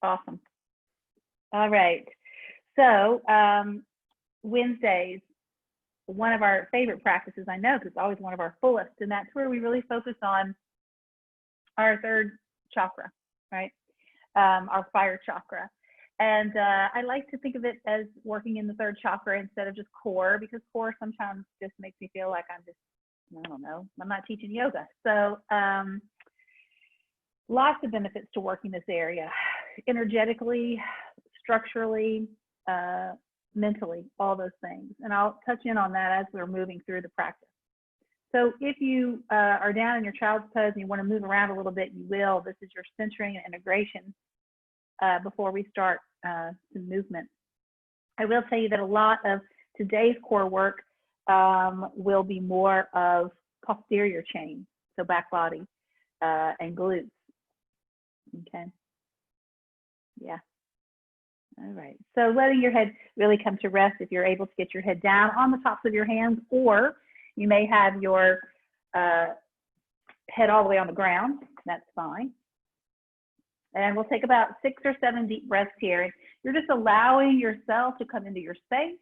Awesome. All right. So Wednesdays, one of our favorite practices, I know, because it's always one of our fullest, and that's where we really focus on our third chakra, right? Our fire chakra. And I like to think of it as working in the third chakra instead of just core, because core sometimes just makes me feel like I'm just, I don't know, I'm not teaching yoga. So lots of benefits to working this area, energetically, structurally, mentally, all those things. And I'll touch in on that as we're moving through the practice. So if you are down in your child's pose and you want to move around a little bit, you will. This is your centering and integration before we start some movement. I will tell you that a lot of today's core work will be more of posterior chain, so back body and glutes. Okay. Yeah. All right. So letting your head really come to rest, if you're able to get your head down on the tops of your hands, or you may have your head all the way on the ground. That's fine. And we'll take about 6 or 7 deep breaths here. You're just allowing yourself to come into your space.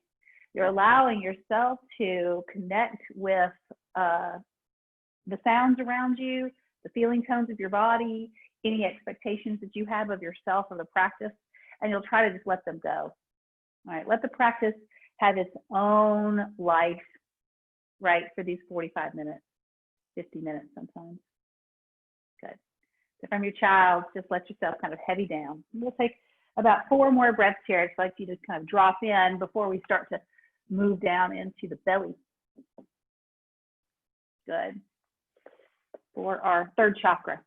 You're allowing yourself to connect with the sounds around you, the feeling tones of your body, any expectations that you have of yourself or the practice, and you'll try to just let them go. All right, let the practice have its own life, right, for these 45 minutes, 50 minutes sometimes. Good. So from your child, just let yourself kind of heavy down. We'll take about 4 more breaths here. It's like you just kind of drop in before we start to move down into the belly. Good. For our third chakra,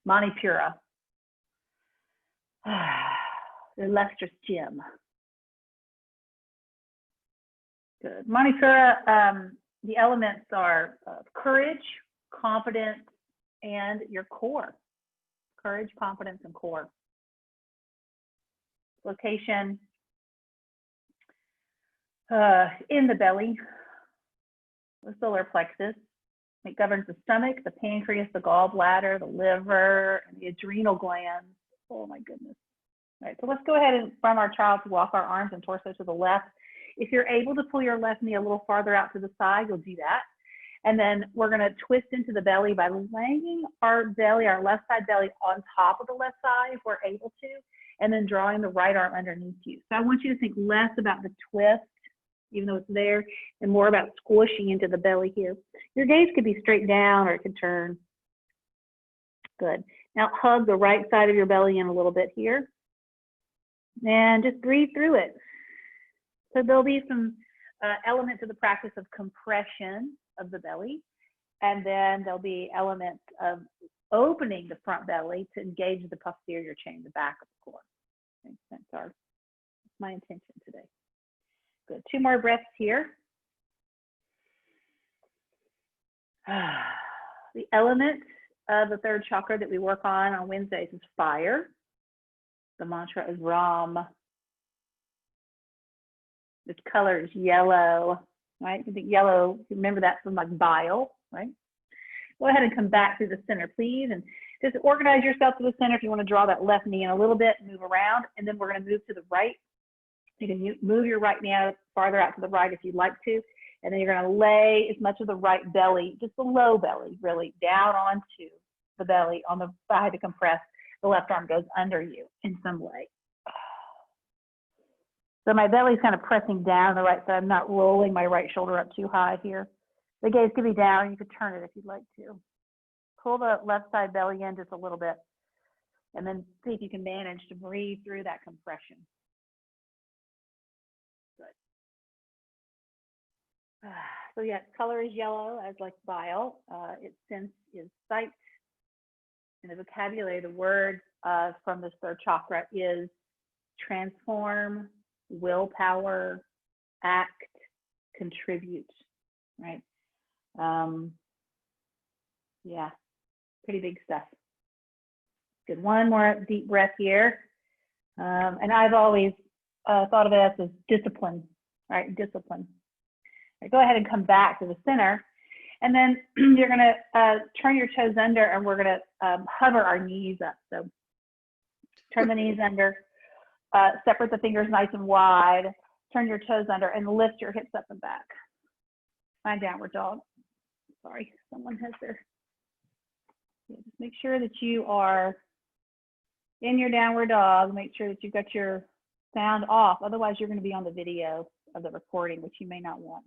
Manipura. The lustrous gem. Good. Manipura, the elements are courage, confidence, and your core. Courage, confidence, and core. Location in the belly, the solar plexus. It governs the stomach, the pancreas, the gallbladder, the liver, and the adrenal glands. Oh my goodness. All right, so let's go ahead and from our child to walk our arms and torso to the left. If you're able to pull your left knee a little farther out to the side, you'll do that. And then we're going to twist into the belly by laying our belly, our left side belly, on top of the left side if we're able to, and then drawing the right arm underneath you. So I want you to think less about the twist, even though it's there, and more about squishing into the belly here. Your gaze could be straight down or it could turn. Good. Now hug the right side of your belly in a little bit here. And just breathe through it. So there'll be some elements of the practice of compression of the belly. And then there'll be elements of opening the front belly to engage the posterior chain, the back of the core. Okay, that's my intention today. Good. 2 more breaths here. The element of the third chakra that we work on Wednesdays is fire. The mantra is Ram. This color is yellow, right? You think yellow, remember that from like bile, right? Go ahead and come back through the center, please. And just organize yourself to the center if you want to draw that left knee in a little bit, move around, and then we're going to move to the right. You can move your right knee out farther out to the right if you'd like to. And then you're going to lay as much of the right belly, just the low belly, really, down onto the belly on the side to compress. The left arm goes under you in some way. So my belly's kind of pressing down on the right side. I'm not rolling my right shoulder up too high here. The gaze could be down. You could turn it if you'd like to. Pull the left side belly in just a little bit. And then see if you can manage to breathe through that compression. Good. So yeah, color is yellow, as like bile. Its sense is sight. And the vocabulary, the word from this third chakra is transform, willpower, act, contribute, right? Yeah, pretty big stuff. Good. 1 more deep breath here. And I've always thought of it as discipline, right? Discipline. Right, go ahead and come back to the center. And then you're going to turn your toes under, and we're going to hover our knees up. So Turn the knees under. Separate the fingers nice and wide. Turn your toes under and lift your hips up and back. Find downward dog. Sorry, someone has their. Yeah, just make sure that you are in your downward dog. Make sure that you've got your sound off. Otherwise, you're going to be on the video of the recording, which you may not want.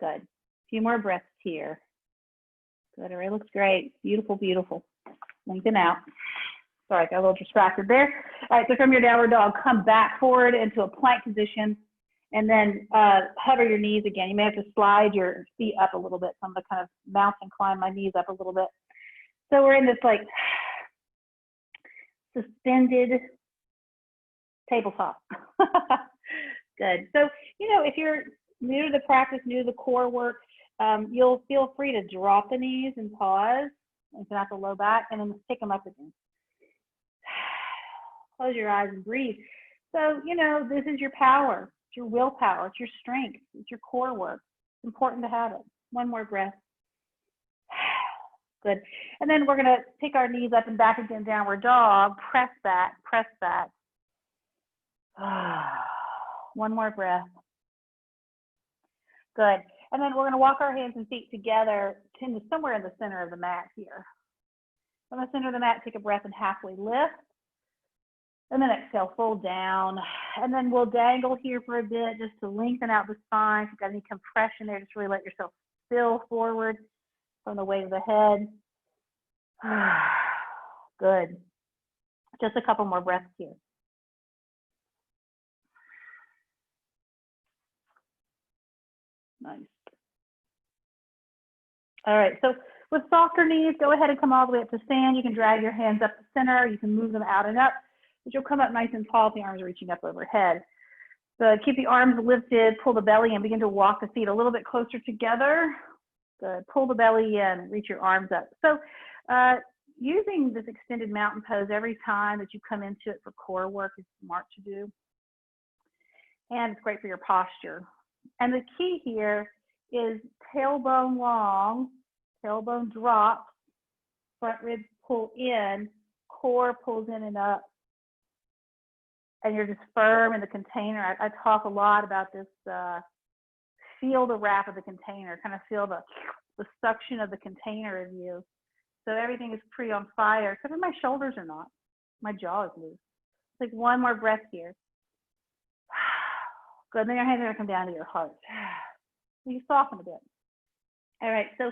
Good. A few more breaths here. Good. All right, looks great. Beautiful, beautiful. Lengthen out. Sorry, got a little distracted there. All right, so from your downward dog, come back forward into a plank position, and then hover your knees again. You may have to slide your feet up a little bit. So I'm going to kind of bounce and climb my knees up a little bit. So we're in this like suspended tabletop. Good. So, you know, if you're new to the practice, new to the core work, you'll feel free to drop the knees and pause, lengthen out the low back, and then pick them up again. Close your eyes and breathe. So, you know, this is your power. It's your willpower. It's your strength. It's your core work. It's important to have it. One more breath. Good. And then we're going to pick our knees up and back again, downward dog. Press back, press back. One more breath. Good. And then we're going to walk our hands and feet together to somewhere in the center of the mat here. From the center of the mat, take a breath and halfway lift. And then exhale, fold down. And then we'll dangle here for a bit just to lengthen out the spine. If you've got any compression there, just really let yourself spill forward from the weight of the head. Good. Just a couple more breaths here. Nice. All right, so with softer knees, go ahead and come all the way up to stand. You can drag your hands up to center. You can move them out and up, but you'll come up nice and tall with the arms reaching up overhead. So keep the arms lifted, pull the belly and begin to walk the feet a little bit closer together. Good. Pull the belly in, reach your arms up. So using this extended mountain pose every time that you come into it for core work is smart to do. And it's great for your posture. And the key here is tailbone long, tailbone drops, front ribs pull in, core pulls in and up. And you're just firm in the container. I talk a lot about this, feel the wrap of the container, kind of feel the suction of the container of you. So everything is pretty on fire, except for my shoulders are not. My jaw is loose. Take one more breath here. Good, then your hands are gonna come down to your heart. You soften a bit. All right, so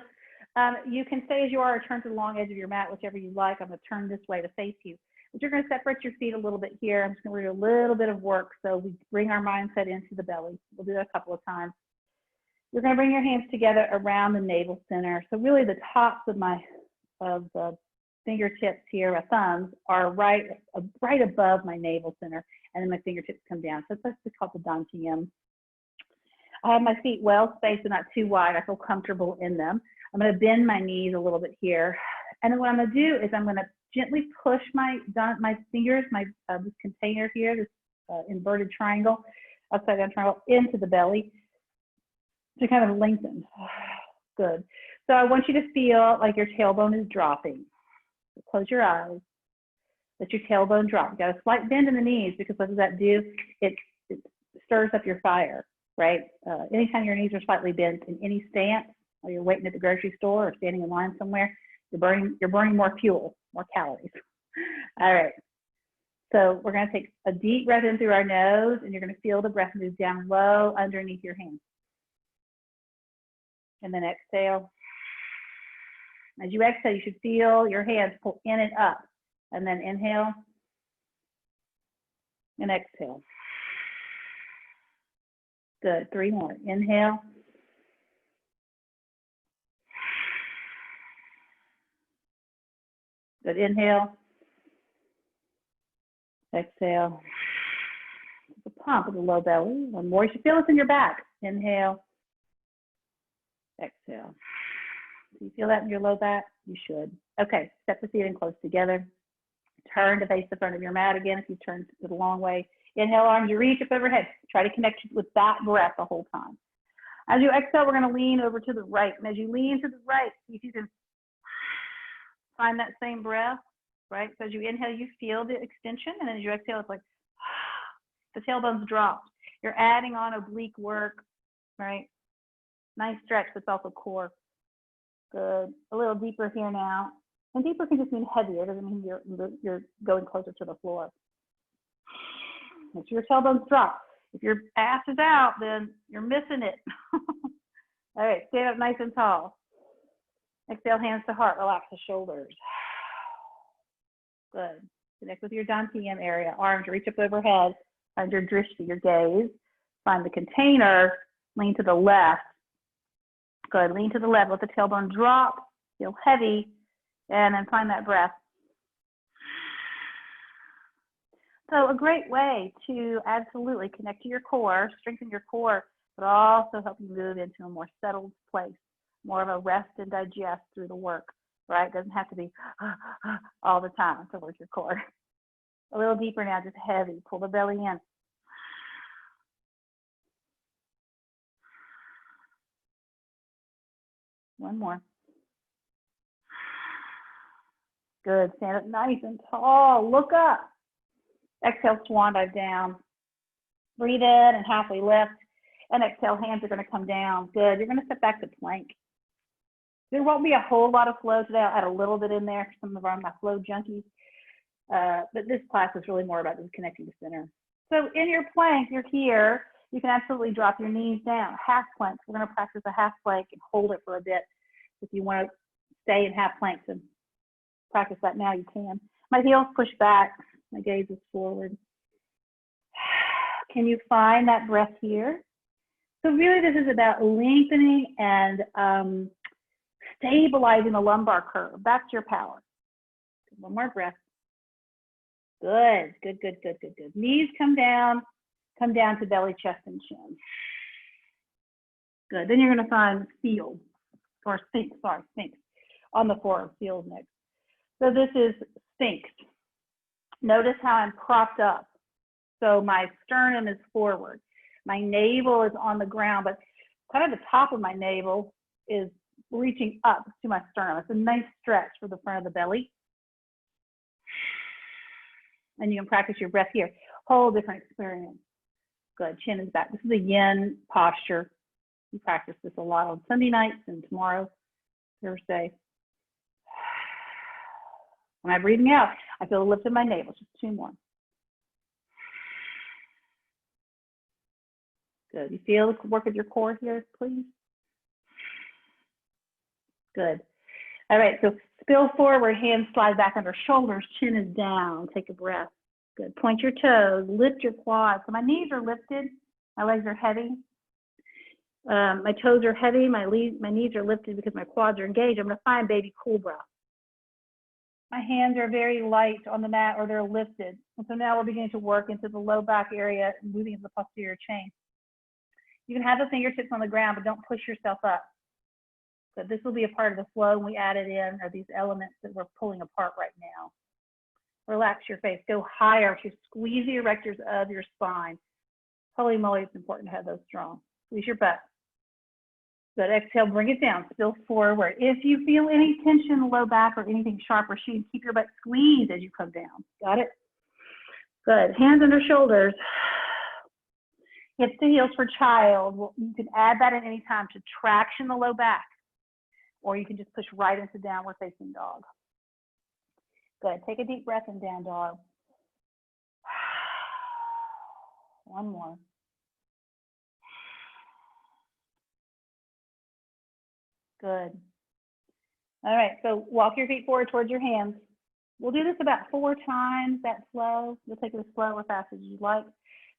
you can stay as you are or turn to the long edge of your mat, whichever you like. I'm gonna turn this way to face you. But you're gonna separate your feet a little bit here. I'm just gonna do a little bit of work so we bring our mindset into the belly. We'll do that a couple of times. You're gonna bring your hands together around the navel center. So really the tops of the fingertips here, my thumbs, are right above my navel center, and then my fingertips come down. So that's called the dantian. I have my feet well spaced and not too wide. I feel comfortable in them. I'm going to bend my knees a little bit here. And then what I'm going to do is I'm going to gently push my fingers, this container here, this inverted triangle, upside down triangle, into the belly to kind of lengthen. Good. So I want you to feel like your tailbone is dropping. So close your eyes. Let your tailbone drop. You got a slight bend in the knees because what does that do? It stirs up your fire, right? Anytime your knees are slightly bent in any stance, while you're waiting at the grocery store or standing in line somewhere, you're burning more fuel, more calories. All right. So we're going to take a deep breath in through our nose, and you're going to feel the breath move down low underneath your hands. And then exhale. As you exhale, you should feel your hands pull in and up. And then inhale and exhale. Good. 3 more. Inhale. Good. Inhale. Exhale. The pump of the low belly. 1 more. You should feel this in your back. Inhale. Exhale. Do you feel that in your low back? You should. Okay. Step the feet in close together. Turn to face the front of your mat again if you turn it a long way. Inhale, arms, you reach up overhead. Try to connect with that breath the whole time. As you exhale, we're going to lean over to the right. And as you lean to the right, see if you can Find that same breath, right? So as you inhale, you feel the extension, and then as you exhale, it's like the tailbone's dropped. You're adding on oblique work, right? Nice stretch, but it's also core. Good. A little deeper here now. And deeper can just mean heavier. It doesn't mean you're going closer to the floor. If your tailbone's dropped, if your ass is out, then you're missing it. All right, stand up nice and tall. Exhale, hands to heart, relax the shoulders. Good. Connect with your dantian area. Arms reach up overhead, find your drishti, your gaze. Find the container, lean to the left. Good, lean to the left, let the tailbone drop, feel heavy, and then find that breath. So a great way to absolutely connect to your core, strengthen your core, but also help you move into a more settled place, more of a rest and digest through the work, right? It doesn't have to be all the time to work your core. A little deeper now, just heavy. Pull the belly in. One more. Good. Stand up nice and tall. Look up. Exhale, swan dive down. Breathe in and halfway lift. And exhale, hands are going to come down. Good. You're going to step back to plank. There won't be a whole lot of flow today. I'll add a little bit in there for some of my flow junkies. But this class is really more about just connecting to center. So in your plank, you're here. You can absolutely drop your knees down. Half plank. We're going to practice a half plank and hold it for a bit. If you want to stay in half planks and practice that now, you can. My heels push back. My gaze is forward. Can you find that breath here? So really this is about lengthening and stabilizing the lumbar curve. That's your power. One more breath. Good, good, good, good, good, good. Knees come down to belly, chest, and chin. Good, then you're gonna find field, or sphinx, sorry, sphinx, on the forearm, field next. So this is sphinx. Notice how I'm propped up. So my sternum is forward. My navel is on the ground, but kind of the top of my navel is reaching up to my sternum. It's a nice stretch for the front of the belly. And you can practice your breath here. Whole different experience. Good, chin is back. This is a yin posture. We practice this a lot on Sunday nights and tomorrow, Thursday. When I'm breathing out, I feel a lift in my navel. Just two more. Good. You feel the work of your core here, please? Good. All right, so spill forward, hands slide back under shoulders, chin is down. Take a breath. Good. Point your toes, lift your quads. So my knees are lifted, my legs are heavy. My toes are heavy, my knees are lifted because my quads are engaged. I'm going to find baby cobra. My hands are very light on the mat or they're lifted. And so now we're beginning to work into the low back area and moving into the posterior chain. You can have the fingertips on the ground, but don't push yourself up. So this will be a part of the flow when we add it in, are these elements that we're pulling apart right now. Relax your face, go higher to squeeze the erectors of your spine. Holy moly, it's important to have those strong. Squeeze your butt. Good, exhale, bring it down, spill forward. If you feel any tension in the low back or anything sharp or shooting, keep your butt squeezed as you come down. Got it? Good, hands under shoulders. Hips to heels for child. Well, you can add that at any time to traction the low back, or you can just push right into downward facing dog. Good, take a deep breath in down dog. One more. Good. All right, so walk your feet forward towards your hands. We'll do this about 4 times, that slow. You'll take it as slow or fast as you'd like.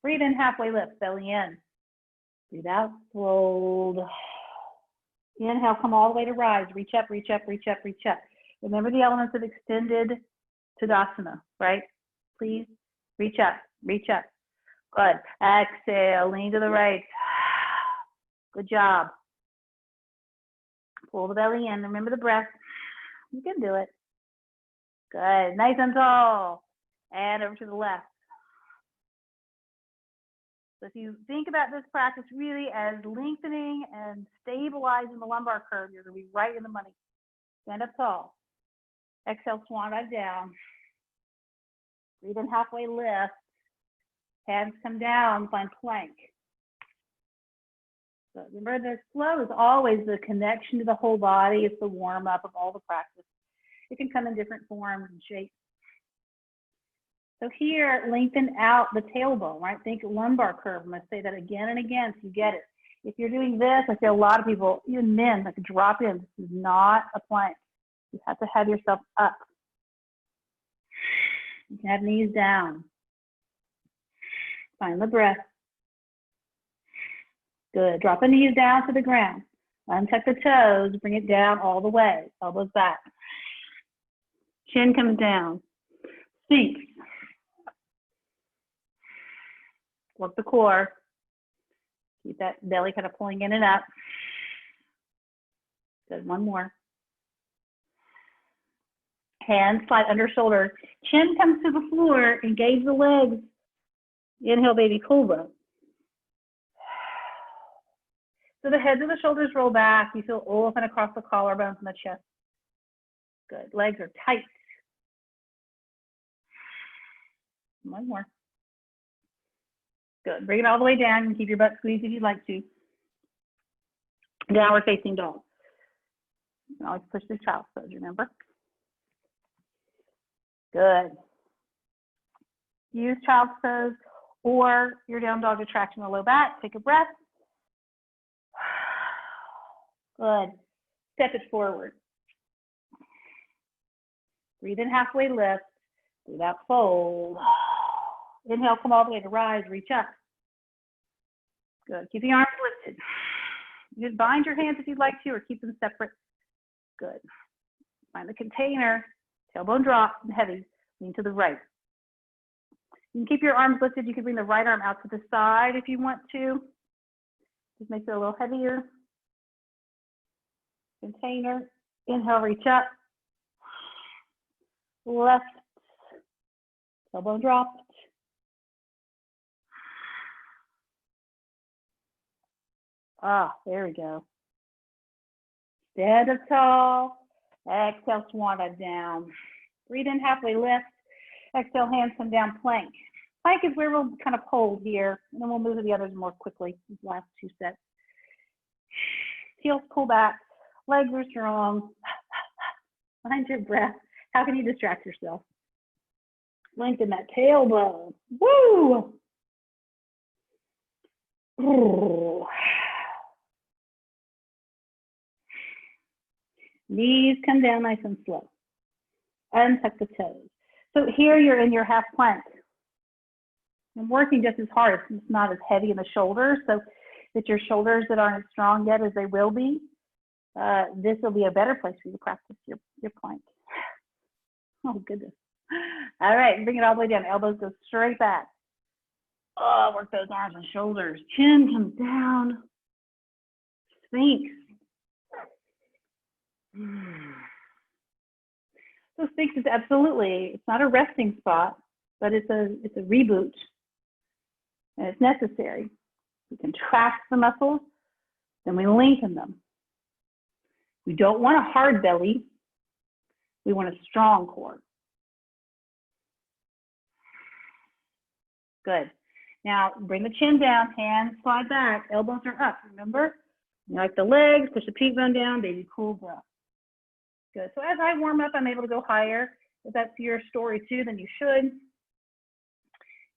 Breathe in, halfway lift, belly in. Breathe out, fold. Inhale, come all the way to rise. Reach up, reach up, reach up, reach up. Remember the elements of extended Tadasana, right? Please reach up, reach up. Good. Exhale, lean to the right. Good job. Pull the belly in. Remember the breath. You can do it. Good. Nice and tall. And over to the left. So if you think about this practice really as lengthening and stabilizing the lumbar curve, you're going to be right in the money. Stand up tall. Exhale, swan dive down. Breathe in, halfway lift. Hands come down, find plank. So remember, the flow is always the connection to the whole body. It's the warm up of all the practice. It can come in different forms and shapes. So here, lengthen out the tailbone, right? Think lumbar curve. I'm going to say that again and again so you get it. If you're doing this, I see a lot of people, even men, like drop in. This is not a plank. You have to have yourself up. You can have knees down. Find the breath. Good. Drop the knees down to the ground. Untuck the toes. Bring it down all the way. Elbows back. Chin comes down. Sphinx. Work the core. Keep that belly kind of pulling in and up. Good. One more. Hands slide under shoulders. Chin comes to the floor. Engage the legs. Inhale, baby cobra. So the heads of the shoulders roll back. You feel open across the collarbones and the chest. Good. Legs are tight. One more. Good. Bring it all the way down and keep your butt squeezed if you'd like to. Downward facing dog. You can always push through child's pose, remember? Good. Use child's pose or your down dog to traction the low back. Take a breath. Good. Step it forward. Breathe in, halfway lift. Breathe out, fold. Inhale, come all the way to rise, reach up. Good. Keep the arms lifted. You can bind your hands if you'd like to, or keep them separate. Good. Find the container. Tailbone drop and heavy. Lean to the right. You can keep your arms lifted. You can bring the right arm out to the side if you want to. Just makes it a little heavier. Container. Inhale, reach up. Left. Tailbone dropped. Ah, there we go. Stand up tall. Exhale, swan dive down. Breathe in, halfway lift. Exhale, hands come down, plank. Plank is where we'll kind of hold here, and then we'll move to the others more quickly, these last two sets. Heels pull back, legs are strong. Find your breath. How can you distract yourself? Lengthen that tailbone. Woo! Ooh. Knees come down nice and slow. Untuck the toes. So here you're in your half plank. I'm working just as hard. It's not as heavy in the shoulders. So it's your shoulders that aren't as strong yet as they will be. This will be a better place for you to practice your plank. Oh, goodness. All right, bring it all the way down. Elbows go straight back. Oh, work those arms and shoulders. Chin comes down. Sphinx. So Sphinx is absolutely, it's not a resting spot, but it's a reboot. And it's necessary. We contract the muscles, then we lengthen them. We don't want a hard belly. We want a strong core. Good. Now bring the chin down, hands slide back, elbows are up. Remember, you like the legs, push the peak bone down, baby cobra. Good. So as I warm up, I'm able to go higher. If that's your story too, then you should.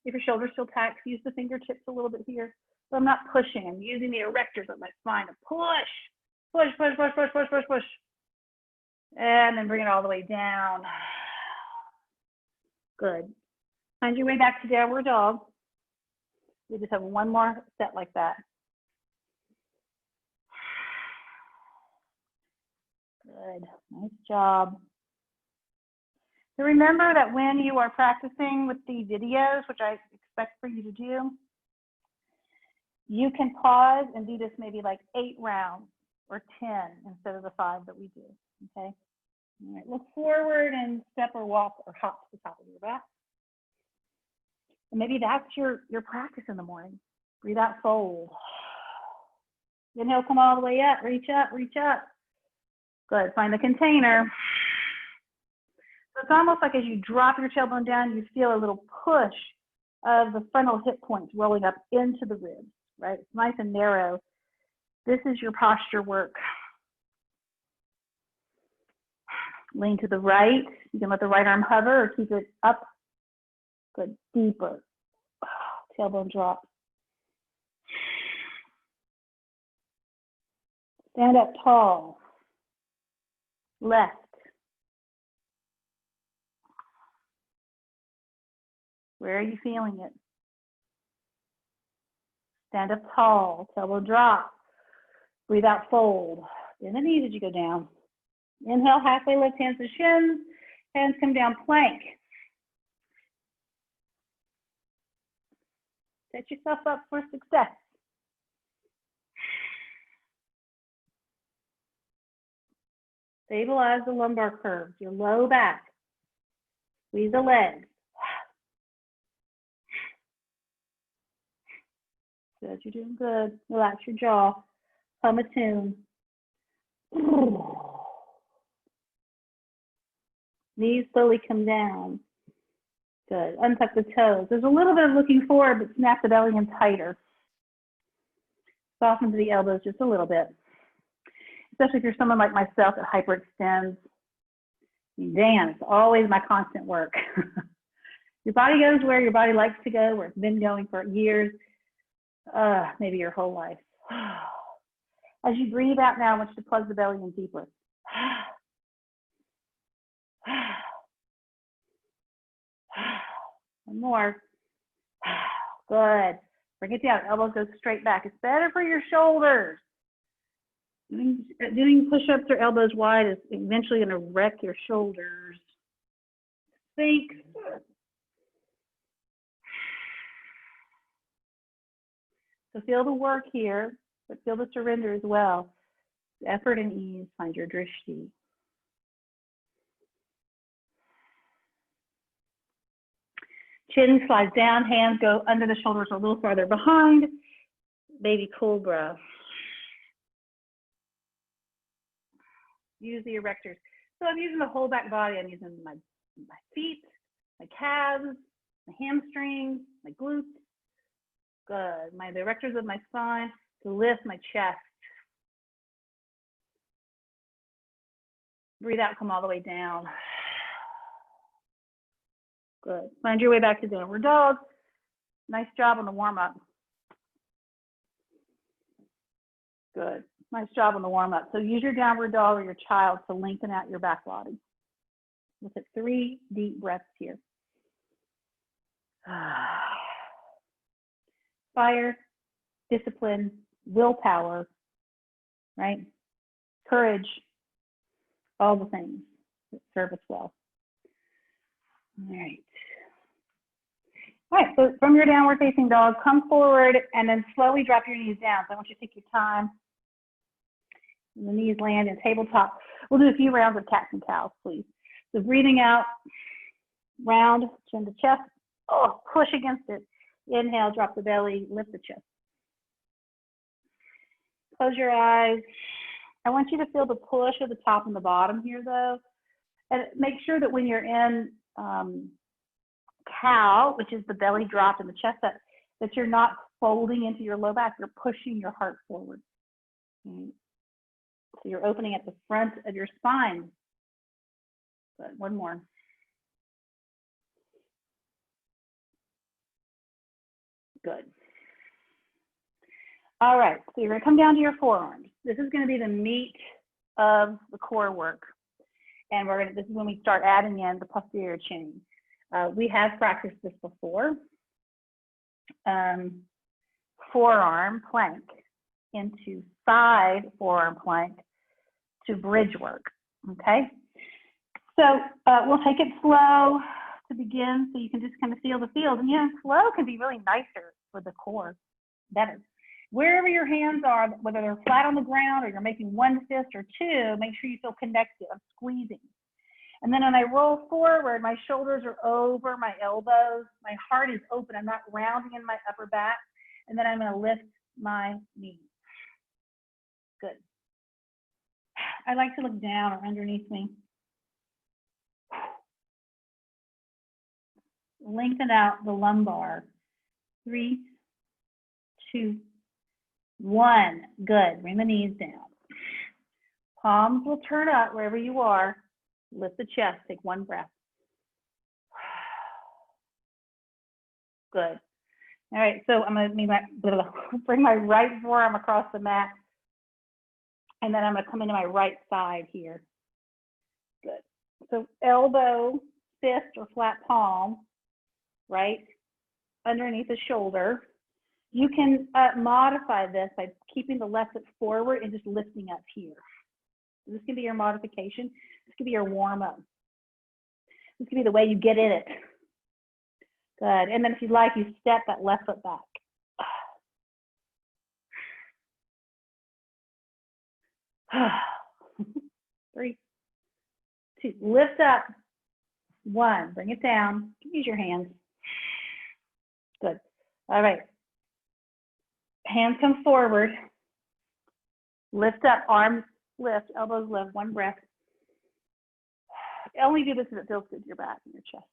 If your shoulders feel taxed, use the fingertips a little bit here. So I'm not pushing. I'm using the erectors of my spine to push. Push, push, push, push, push, push, push. And then bring it all the way down. Good. Find your way back to downward dog. We just have one more set like that. Good. Nice job. So remember that when you are practicing with the videos, which I expect for you to do, you can pause and do this maybe like 8 rounds or 10 instead of the 5 that we do, okay? All right, look forward and step or walk or hop to the top of your back. And maybe that's your practice in the morning. Breathe out, fold. Inhale, come all the way up, reach up, reach up. Good, find the container. it's almost like as you drop your tailbone down, you feel a little push of the frontal hip points rolling up into the ribs, right? It's nice and narrow. This is your posture work. Lean to the right. You can let the right arm hover or keep it up. Good, deeper. Tailbone drop. Stand up tall. Left. Where are you feeling it? Stand up tall. Tailbone drop. Breathe out, fold. Bend the knees as you go down. Inhale, halfway lift, hands to shins. Hands come down, plank. Set yourself up for success. Stabilize the lumbar curves, your low back. Squeeze the legs. Good, you're doing good. Relax your jaw. Hum a tune. Knees slowly come down. Good. Untuck the toes. There's a little bit of looking forward, but snap the belly in tighter. Soften to the elbows just a little bit. Especially if you're someone like myself that hyperextends. Damn, it's always my constant work. Your body goes where your body likes to go, where it's been going for years, maybe your whole life. As you breathe out now, I want you to plug the belly in deeper. One more. Good. Bring it down. Elbows go straight back. It's better for your shoulders. Doing push-ups or elbows wide is eventually going to wreck your shoulders. Think. So feel the work here, but feel the surrender as well. Effort and ease, find your drishti. Chin slides down, hands go under the shoulders a little farther behind. Baby cobra. Use the erectors. So I'm using the whole back body. I'm using my feet, my calves, my hamstrings, my glutes. Good. The erectors of my spine to lift my chest. Breathe out, come all the way down. Good. Find your way back to downward dog. Nice job on the warm-up. Good. Nice job on the warm-up. So use your downward dog or your child to lengthen out your back body. We'll take 3 deep breaths here. Fire, discipline, willpower, right? Courage, all the things that serve us well. All right. All right, so from your downward facing dog, come forward and then slowly drop your knees down. So I want you to take your time. And the knees land in tabletop. We'll do a few rounds of cats and cows, please. So breathing out, round, chin to chest. Oh, push against it. Inhale, drop the belly, lift the chest. Close your eyes. I want you to feel the push of the top and the bottom here, though. And make sure that when you're in cow, which is the belly drop and the chest up, that you're not folding into your low back. You're pushing your heart forward. Okay. So you're opening at the front of your spine. Good. One more. Good. All right, so you're going to come down to your forearms. This is going to be the meat of the core work. And this is when we start adding in the posterior chain. We have practiced this before. Forearm plank into side forearm plank to bridge work, okay? So we'll take it slow to begin so you can just kind of feel the feels. And yeah, slow can be really nicer for the core, better. Wherever your hands are, whether they're flat on the ground or you're making one fist or two, make sure you feel connected. I'm squeezing. And then when I roll forward, my shoulders are over my elbows. My heart is open. I'm not rounding in my upper back. And then I'm going to lift my knees. Good. I like to look down or underneath me. Lengthen out the lumbar. 3, 2, 1. Good. Bring the knees down. Palms will turn up wherever you are. Lift the chest. Take one breath. Good. All right, so I'm going to bring my right forearm across the mat, and then I'm going to come into my right side here. Good. So elbow, fist, or flat palm, right, underneath the shoulder. You can modify this by keeping the left foot forward and just lifting up here. This can be your modification. This could be your warm-up. This could be the way you get in it. Good. And then if you like, you step that left foot back. 3, 2. Lift up. 1. Bring it down. Use your hands. Good. All right. Hands come forward. Lift up. Arms lift. Elbows lift. One breath. Only do this if it feels good to your back and your chest.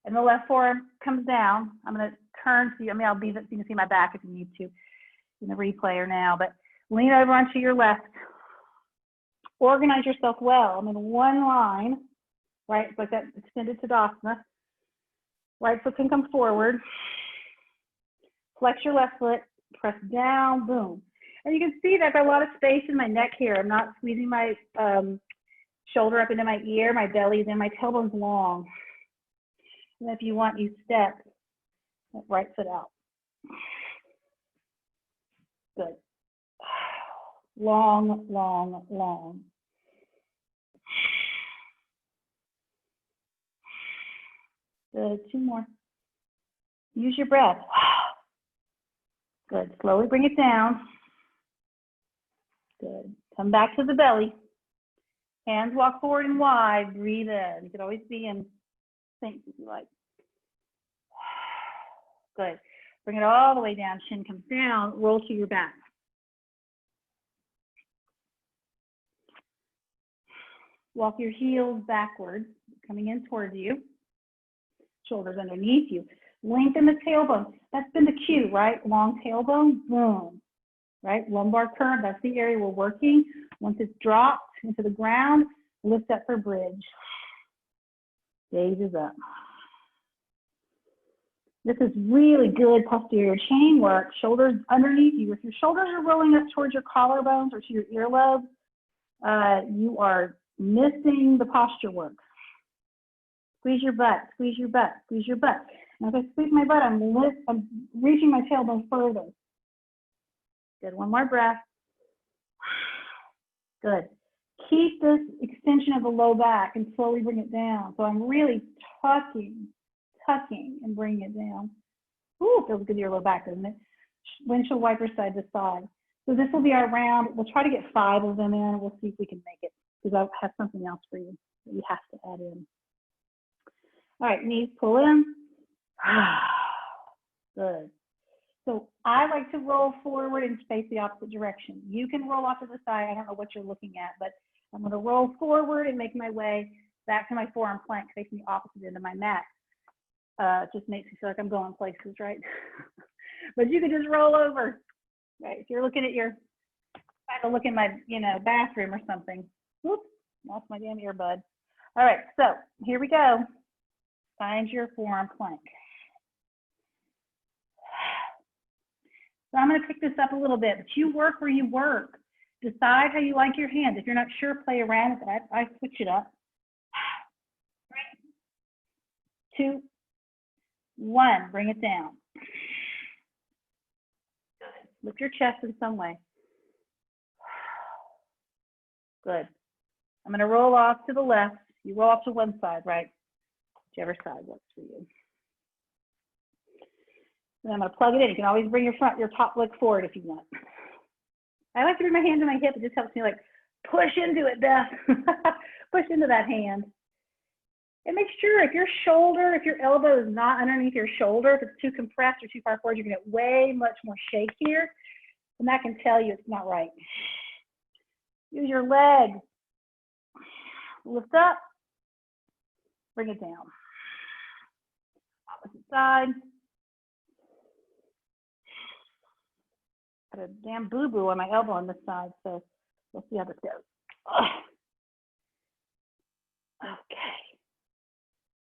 And the left forearm comes down. I'm going to turn to you. I mean, I'll be so you can see my back if you need to in the replayer now. But lean over onto your left. Organize yourself well. I'm in one line, right? It's like that extended Tadasana. Right foot can come forward. Flex your left foot. Press down. Boom. And you can see that I've got a lot of space in my neck here. I'm not squeezing my shoulder up into my ear. My belly's in. My tailbone's long. And if you want, you step that right foot out. Good. Long, long, long. Good. 2 more. Use your breath. Good. Slowly bring it down. Good. Come back to the belly. Hands walk forward and wide. Breathe in. You could always be in sync if you like. Good. Bring it all the way down. Chin comes down. Roll to your back. Walk your heels backwards, coming in towards you. Shoulders underneath you. Lengthen the tailbone. That's been the cue, right? Long tailbone, boom. Right? Lumbar curve, that's the area we're working. Once it's dropped into the ground, lift up for bridge. Gaze is up. This is really good posterior chain work. Shoulders underneath you. If your shoulders are rolling up towards your collarbones or to your earlobes, you are missing the posture work. Squeeze your butt, squeeze your butt, squeeze your butt. Now, if I squeeze my butt, I'm reaching my tailbone further. Good. One more breath. Good. Keep this extension of the low back and slowly bring it down. So I'm really tucking and bringing it down. Ooh, feels good to your low back, doesn't it? Windshield wiper side to side. So this will be our round. We'll try to get 5 of them in. We'll see if we can make it, because I have something else for you that you have to add in. All right, knees pull in. Good. So I like to roll forward and face the opposite direction. You can roll off to the side. I don't know what you're looking at, but I'm going to roll forward and make my way back to my forearm plank, facing the opposite end of my mat. It just makes me feel like I'm going places, right? But you can just roll over, right? If you're looking at your, I have to look in my, bathroom or something. Whoops, lost my damn earbud. All right, so here we go. Find your forearm plank. So I'm going to pick this up a little bit, but you work where you work. Decide how you like your hands. If you're not sure, play around with it. I switch it up. 3, 2, 1. Bring it down. Lift your chest in some way. Good. I'm going to roll off to the left. You roll off to one side, right? Whichever side works for you. And I'm going to plug it in. You can always bring your top leg forward if you want. I like to bring my hand to my hip. It just helps me push into it, Beth. Push into that hand. And make sure if your elbow is not underneath your shoulder, if it's too compressed or too far forward, you're going to get way much more shake here. And that can tell you it's not right. Use your legs. Lift up. Bring it down. side. Got a damn boo-boo on my elbow on this side, so we'll see how this goes. Okay.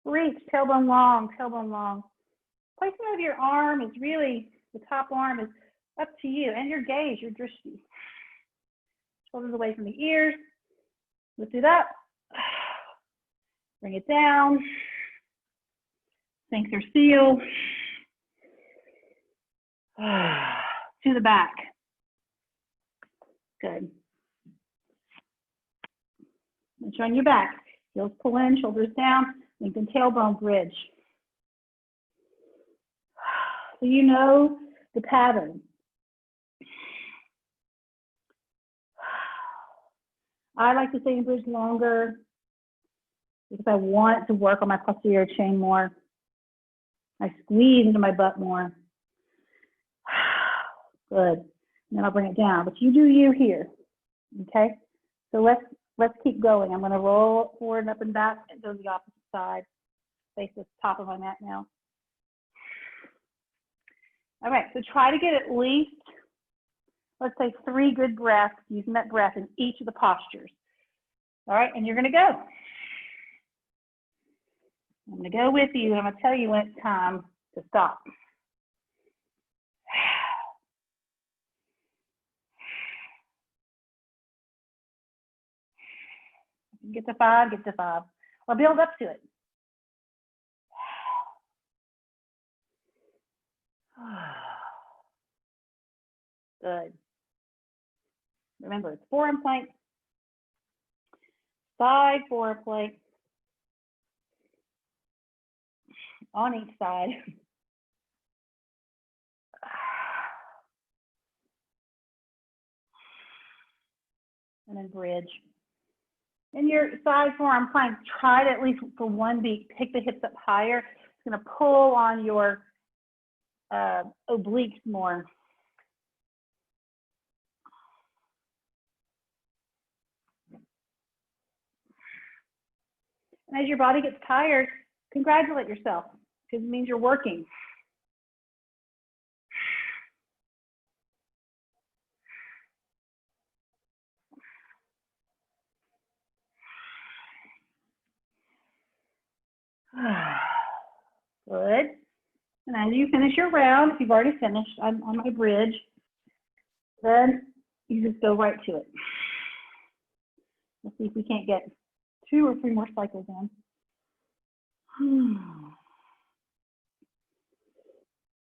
Reach, tailbone long, tailbone long. Placement of your arm is really, the top arm is up to you, and your gaze, your drishti. Shoulders away from the ears. Lift it up. Bring it down. Sphincter seal. To the back. Good. And on your back. Heels pull in, shoulders down. Lengthen tailbone bridge. So you know the pattern. I like to stay in bridge longer because I want to work on my posterior chain more. I squeeze into my butt more. Good. And then I'll bring it down. But you do you here. Okay? So let's keep going. I'm going to roll forward and up and back and go to the opposite side. Face the top of my mat now. All right, so try to get at least, let's say, 3 good breaths, using that breath in each of the postures. All right, and you're going to go. I'm going to go with you, and I'm going to tell you when it's time to stop. Get to 5, get to 5. Or build up to it. Good. Remember, it's forearm plank, side forearm plank on each side. And then bridge. In your side forearm plank, try to at least for 1 beat, pick the hips up higher. It's going to pull on your obliques more. And as your body gets tired, congratulate yourself because it means you're working. Good. And as you finish your round, if you've already finished, I'm on my bridge, then you just go right to it. Let's see if we can't get 2 or 3 more cycles in.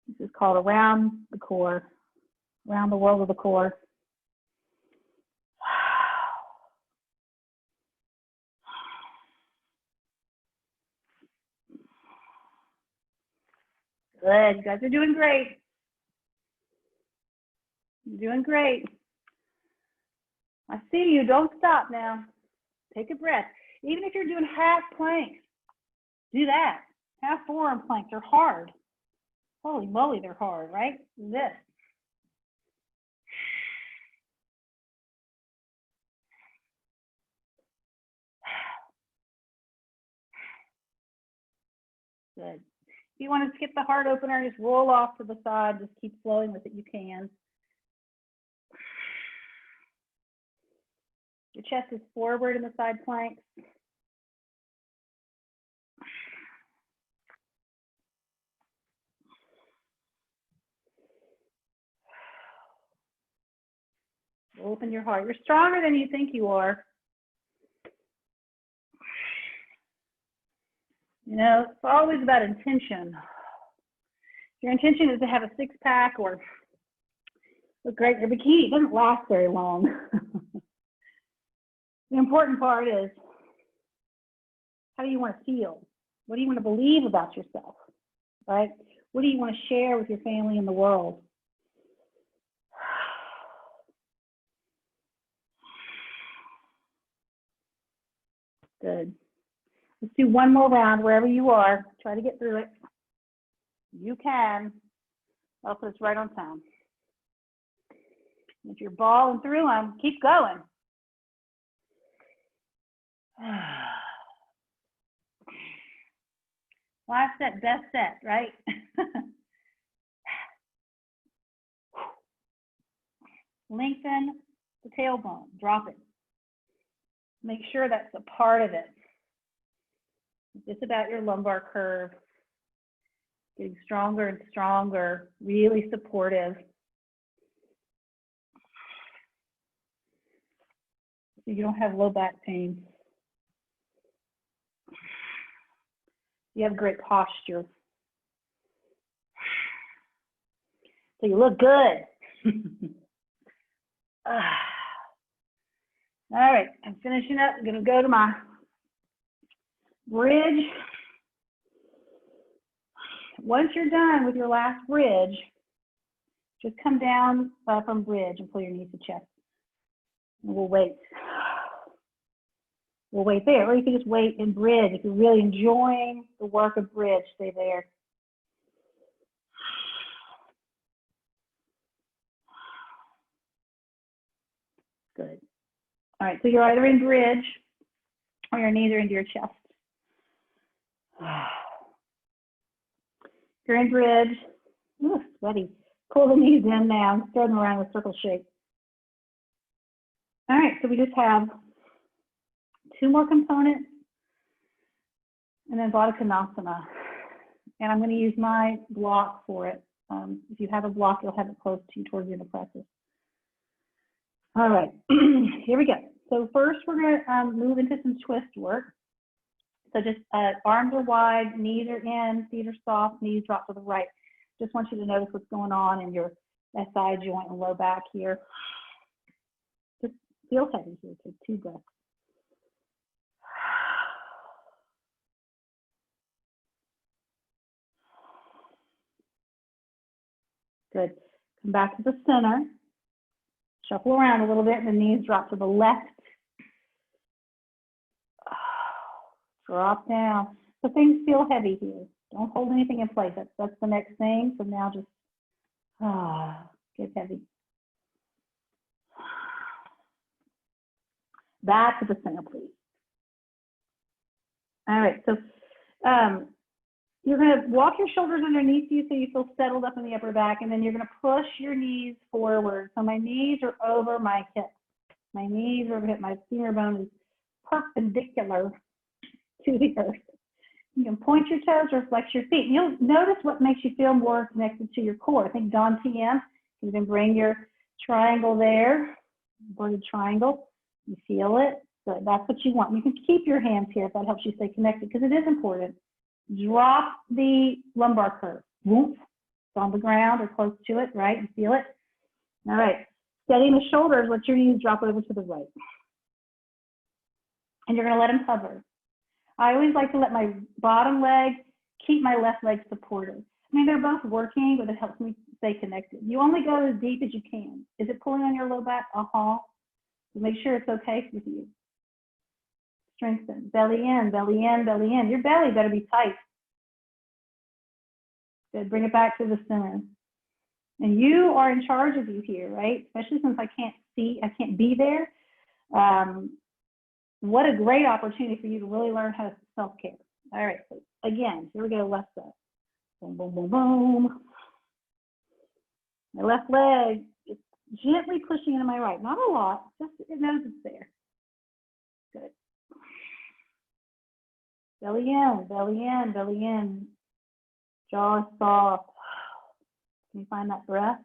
This is called around the core, around the world of the core. Good, you guys are doing great. You're doing great. I see you, don't stop now. Take a breath. Even if you're doing half planks, do that. Half forearm planks are hard. Holy moly, they're hard, right? This. Good. If you want to skip the heart opener, just roll off to the side. Just keep flowing with it. You can. Your chest is forward in the side planks. Open your heart. You're stronger than you think you are. You know, it's always about intention. Your intention is to have a 6-pack or look great in your bikini. It doesn't last very long. The important part is, how do you want to feel? What do you want to believe about yourself, right? What do you want to share with your family and the world? Good. Let's do 1 more round wherever you are. Try to get through it. You can. I'll put us right on time. If you're balling through them, keep going. Last set, best set, right? Lengthen the tailbone, drop it. Make sure that's a part of it. It's just about your lumbar curve. Getting stronger and stronger, really supportive. So you don't have low back pain. You have great posture. So you look good. All right, I'm finishing up. I'm gonna go to my bridge. Once you're done with your last bridge, just come down from bridge and pull your knees to chest. And we'll wait. We'll wait there, or you can just wait in bridge. If you're really enjoying the work of bridge, stay there. Good. All right, so you're either in bridge or your knees are into your chest. If you're in bridge, ooh, sweaty. Pull the knees in now, throw them around in a circle shape. All right, so we just have 2 more components, and then Baddha Konasana. And I'm going to use my block for it. If you have a block, you'll have it close to you towards the end of practice. All right, here we go. So first, we're going to move into some twist work. So just arms are wide, knees are in, feet are soft, knees drop to the right. Just want you to notice what's going on in your SI joint and low back here. Just feel heavy here. Take 2 breaths. Good. Come back to the center. Shuffle around a little bit. The knees drop to the left. Drop down. So things feel heavy here. Don't hold anything in place. That's the next thing. So now just get heavy. Back to the center, please. All right. So you're going to walk your shoulders underneath you so you feel settled up in the upper back, and then you're going to push your knees forward. So my knees are over my hips. My knees are over hip. My femur bone is perpendicular to the earth. You can point your toes or flex your feet. You'll notice what makes you feel more connected to your core. I think Don TM, you can bring your triangle there, inverted triangle. You feel it. So that's what you want. You can keep your hands here if that helps you stay connected, because it is important. Drop the lumbar curve. Whoop. It's on the ground or close to it, right? You feel it? All right. Steadying the shoulders, let your knees drop over to the right. And you're going to let them hover. I always like to let my bottom leg keep my left leg supported. I mean, they're both working, but it helps me stay connected. You only go as deep as you can. Is it pulling on your low back? So make sure it's okay with you. Strengthen. Belly in, belly in, belly in. Your belly better be tight. Good. Bring it back to the center. And you are in charge of you here, right? Especially since I can't be there. What a great opportunity for you to really learn how to self-care. All right, so again, here we go, left side. Boom, boom, boom, boom. My left leg is gently pushing into my right. Not a lot, just it knows it's there. Good. Belly in, belly in, belly in. Jaw is soft. Can you find that breath?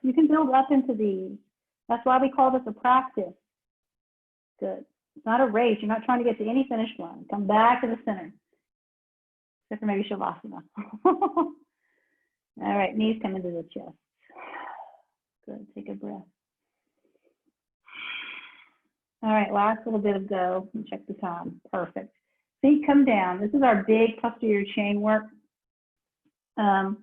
You can build up into these. That's why we call this a practice. Good. It's not a race. You're not trying to get to any finish line. Come back to the center. Except for maybe Shavasana. All right, knees come into the chest. Good. Take a breath. All right, last little bit of go. Check the time. Perfect. Feet come down. This is our big posterior chain work. We'll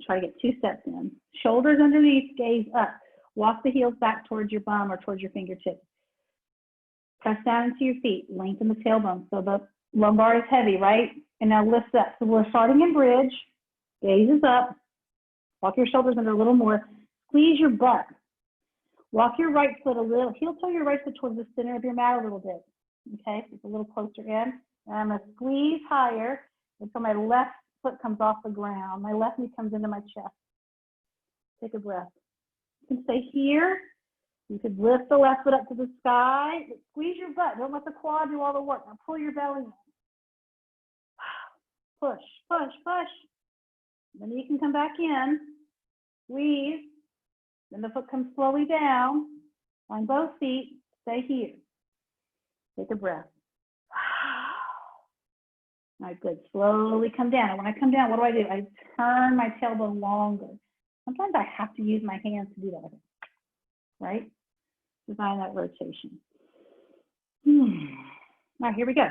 try to get 2 steps in. Shoulders underneath, gaze up. Walk the heels back towards your bum or towards your fingertips. Press down into your feet. Lengthen the tailbone. So the lumbar is heavy, right? And now lift up. So we're starting in bridge. Gaze is up. Walk your shoulders under a little more. Squeeze your butt. Walk your right foot a little. Heel toe your right foot towards the center of your mat a little bit. Okay, so it's a little closer in. And I'm gonna squeeze higher until my left foot comes off the ground. My left knee comes into my chest. Take a breath. You can stay here. You could lift the left foot up to the sky. Squeeze your butt. Don't let the quad do all the work. Now pull your belly in. Push, push, push. Then you can come back in. Squeeze. Then the foot comes slowly down. On both feet. Stay here. Take a breath. All right, good. Slowly come down. And when I come down, what do? I turn my tailbone longer. Sometimes I have to use my hands to do that, right? Design that rotation. All right, here we go.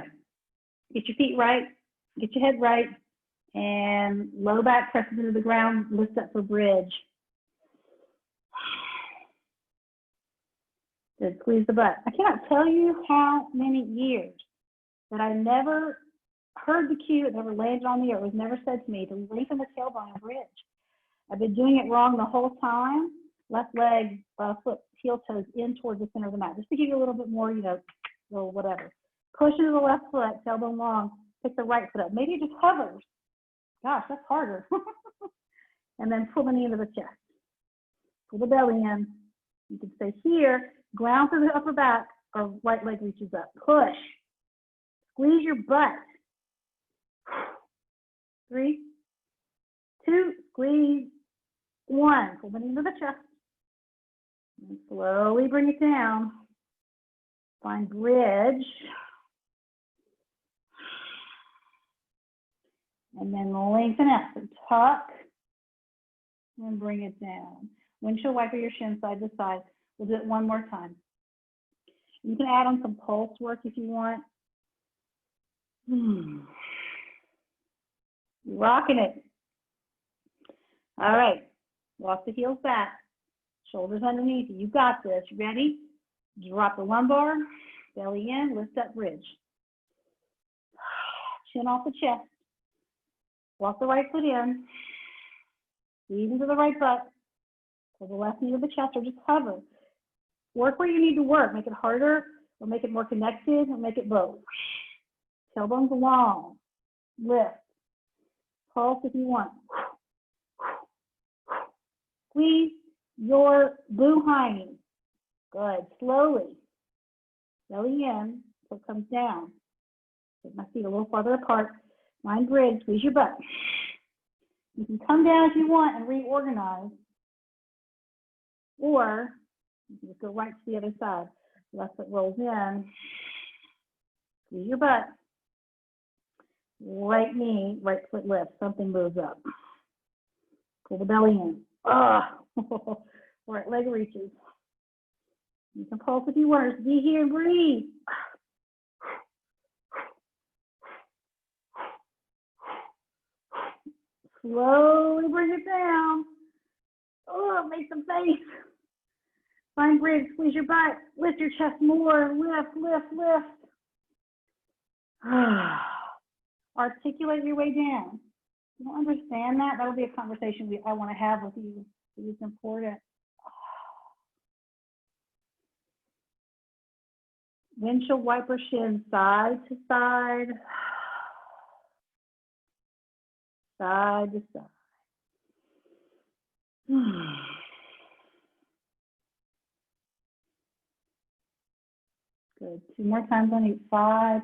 Get your feet right, get your head right, and low back presses into the ground, lift up for bridge. Good, squeeze the butt. I cannot tell you how many years that I never heard the cue, it never landed on me, or it was never said to me to lengthen the tailbone and bridge. I've been doing it wrong the whole time. Left leg, foot, heel toes in towards the center of the mat, just to give you a little bit more, little whatever. Push into the left foot, tailbone long, pick the right foot up. Maybe it just hovers. Gosh, that's harder. And then pull the knee into the chest. Pull the belly in. You can stay here, ground through the upper back, or right leg reaches up. Push. Squeeze your butt. 3, 2, squeeze. 1, pull the knee into the chest. And slowly bring it down. Find bridge. And then lengthen out. So tuck and bring it down. Windshield wiper your shin side to side. We'll do it one more time. You can add on some pulse work if you want. Rocking it. All right. Walk the heels back. Shoulders underneath you. You got this. Ready? Drop the lumbar. Belly in. Lift up bridge. Chin off the chest. Walk the right foot in. Squeeze into the right butt. Pull the left knee to the chest or just hover. Work where you need to work. Make it harder or make it more connected or make it both. Tailbones long. Lift. Pulse if you want. Squeeze your blue hiney. Good. Slowly. Belly in. So it comes down. Put my feet a little farther apart. Find bridge. Squeeze your butt. You can come down if you want and reorganize. Or you can just go right to the other side. Left foot rolls in. Squeeze your butt. Right knee, right foot lifts. Something moves up. Pull the belly in. Right leg reaches. You can pulse if you want. Just be here and breathe. Slowly bring it down. Make some face. Find bridge, squeeze your butt. Lift your chest more. Lift, lift, lift. Articulate your way down. You don't understand that? That'll be a conversation I want to have with you. It's important. Windshield wiper shin side to side. Side to side. Good. 2 more times on each side.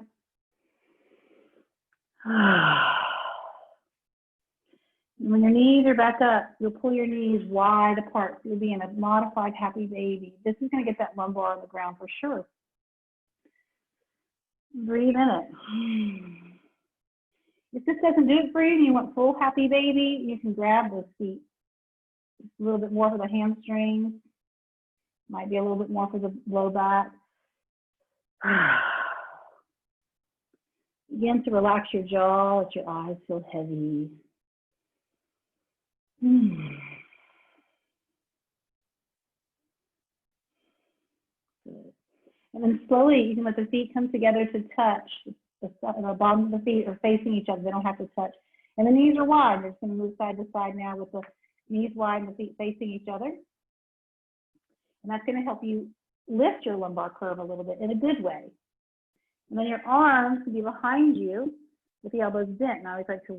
When your knees are back up, you'll pull your knees wide apart. You'll be in a modified happy baby. This is going to get that lumbar on the ground for sure. Breathe in it. If this doesn't do it for you and you want full happy baby, you can grab those feet. A little bit more for the hamstrings. Might be a little bit more for the low back. Begin to relax your jaw, let your eyes feel heavy. Good. And then slowly you can let the feet come together to touch. The bottom of the feet are facing each other. They don't have to touch. And the knees are wide. We're just going to move side to side now with the knees wide and the feet facing each other. And that's going to help you lift your lumbar curve a little bit in a good way. And then your arms can be behind you with the elbows bent. And I always like to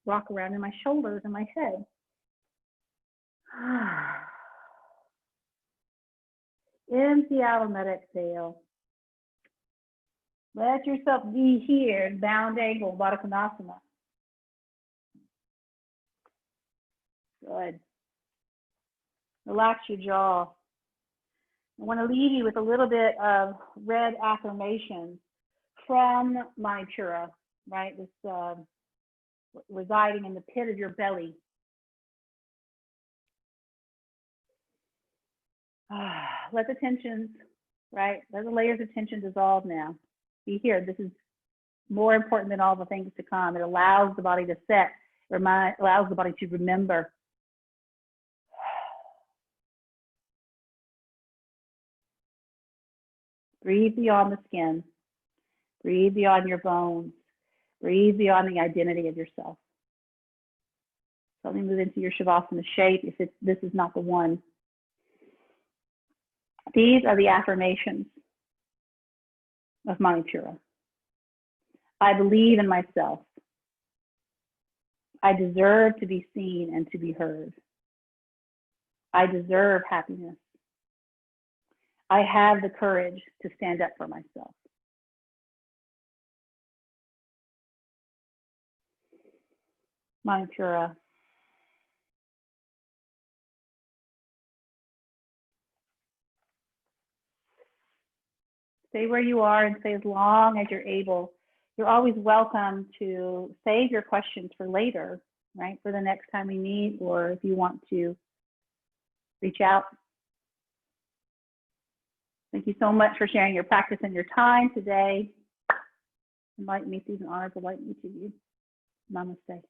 rock around in my shoulders and my head. Empty out and let exhale. Let yourself be here in bound angle, Baddha Konasana. Good. Relax your jaw. I want to leave you with a little bit of red affirmation from Manipura, right? This residing in the pit of your belly. Let the tensions, right? Let the layers of tension dissolve now. Be here. This is more important than all the things to come. It allows the body to set, allows the body to remember. Breathe beyond the skin. Breathe beyond your bones. Breathe beyond the identity of yourself. So let me move into your Shavasana shape if this is not the one. These are the affirmations of Manipura. I believe in myself. I deserve to be seen and to be heard. I deserve happiness. I have the courage to stand up for myself. Manipura. Stay where you are and stay as long as you're able. You're always welcome to save your questions for later, right? For the next time we meet, or if you want to reach out. Thank you so much for sharing your practice and your time today. Enlighten me, Susan, honor, delight me to you. Namaste.